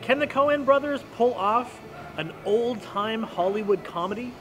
Can the Coen brothers pull off an old-time Hollywood comedy?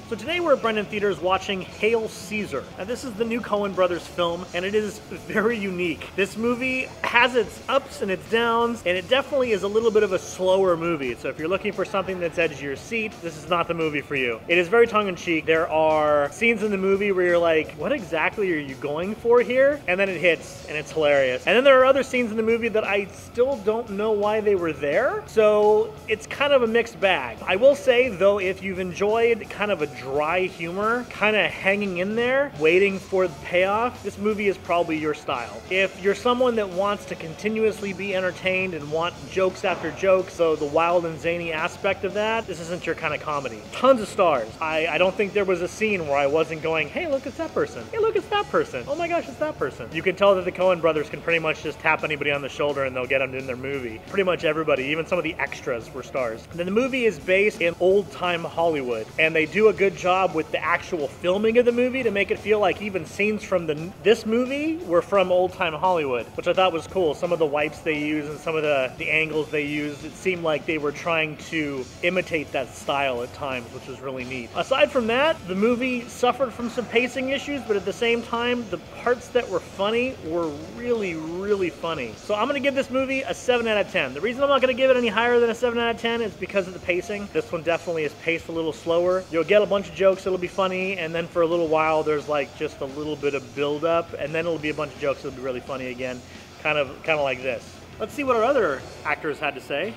So today we're at Brendan Theaters watching Hail Caesar. Now this is the new Coen brothers film, and it is very unique. This movie has its ups and its downs, and it definitely is a little bit of a slower movie. So if you're looking for something that's edge of your seat, this is not the movie for you. It is very tongue-in-cheek. There are scenes in the movie where you're like, what exactly are you going for here? And then it hits, and it's hilarious. And then there are other scenes in the movie that I still don't know why they were there. So it's kind of a mixed bag. I will say, though, if you've enjoyed kind of a dry humor, kind of hanging in there, waiting for the payoff, this movie is probably your style. If you're someone that wants to continuously be entertained and want jokes after jokes, so the wild and zany aspect of that, this isn't your kind of comedy. Tons of stars. I don't think there was a scene where I wasn't going, hey, look, it's that person. Hey, look, it's that person. Oh my gosh, it's that person. You can tell that the Coen brothers can pretty much just tap anybody on the shoulder and they'll get them in their movie. Pretty much everybody, even some of the extras were stars. And then the movie is based in old-time Hollywood, and they do a good job with the actual filming of the movie to make it feel like even scenes from this movie were from old-time Hollywood, which I thought was cool. Some of the wipes they used and some of the angles they used, it seemed like they were trying to imitate that style at times, which was really neat. Aside from that, the movie suffered from some pacing issues, but at the same time, the parts that were funny were really, really funny. So I'm gonna give this movie a 7 out of 10. The reason I'm not gonna give it any higher than a 7 out of 10 is because of the pacing. This one definitely is paced a little slower. You'll get a bunch of jokes, it'll be funny, and then for a little while there's like just a little bit of build up, and then it'll be a bunch of jokes that'll be really funny again, kind of like this. Let's see what our other actors had to say.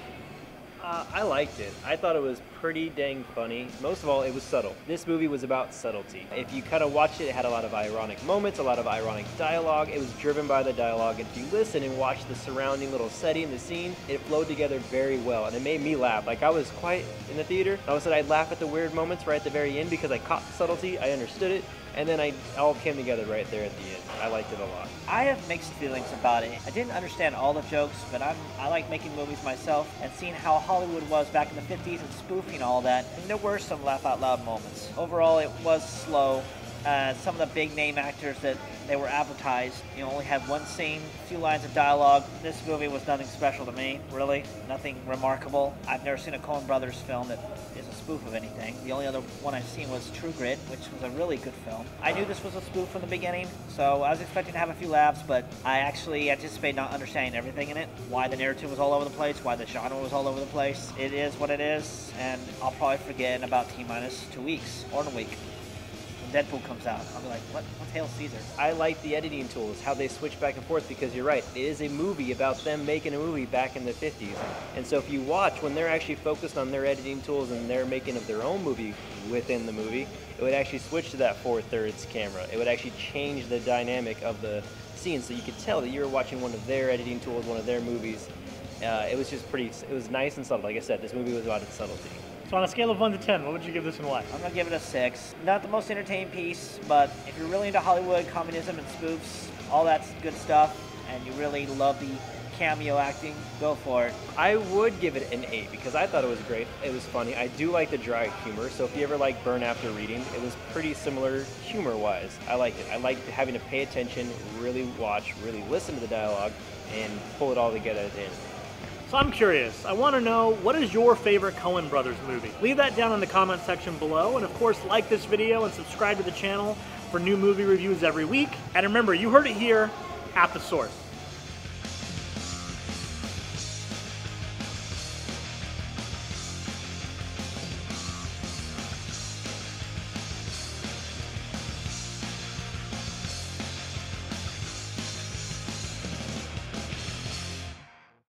I liked it. I thought it was pretty dang funny. Most of all, it was subtle. This movie was about subtlety. If you kind of watched it, it had a lot of ironic moments, a lot of ironic dialogue. It was driven by the dialogue. And if you listen and watch the surrounding little setting, the scene, it flowed together very well. And it made me laugh. Like, I was quiet in the theater. All of a sudden, I'd laugh at the weird moments right at the very end because I caught the subtlety, I understood it, and then it all came together right there at the end. I liked it a lot. I have mixed feelings about it. I didn't understand all the jokes, but I like making movies myself and seeing how Hollywood was back in the 50s and spoofing all that. And there were some laugh out loud moments. Overall, it was slow. Some of the big name actors that they were advertised, only had one scene, a few lines of dialogue. This movie was nothing special to me, really. Nothing remarkable. I've never seen a Coen brothers film that is a spoof of anything. The only other one I've seen was True Grit, which was a really good film. I knew this was a spoof from the beginning, so I was expecting to have a few laughs, but I actually anticipate not understanding everything in it. Why the narrative was all over the place, why the genre was all over the place. It is what it is, and I'll probably forget in about T-minus 2 weeks, or in a week. Deadpool comes out, I'll be like, what's Hail Caesar? I like the editing tools, how they switch back and forth, because you're right, it is a movie about them making a movie back in the 50s. And so if you watch, when they're actually focused on their editing tools and their making of their own movie within the movie, it would actually switch to that 4/3 camera. It would actually change the dynamic of the scene, so you could tell that you were watching one of their editing tools, one of their movies. It was just it was nice and subtle. Like I said, this movie was about its subtlety. So on a scale of 1 to 10, what would you give this and why? I'm gonna give it a 6. Not the most entertaining piece, but if you're really into Hollywood, communism, and spoofs, all that good stuff, and you really love the cameo acting, go for it. I would give it an 8 because I thought it was great. It was funny. I do like the dry humor, so if you ever like Burn After Reading, it was pretty similar humor-wise. I liked it. I liked having to pay attention, really watch, really listen to the dialogue, and pull it all together at the end. So I'm curious, I want to know, what is your favorite Coen brothers movie? Leave that down in the comment section below, and of course like this video and subscribe to the channel for new movie reviews every week. And remember, you heard it here at The Source.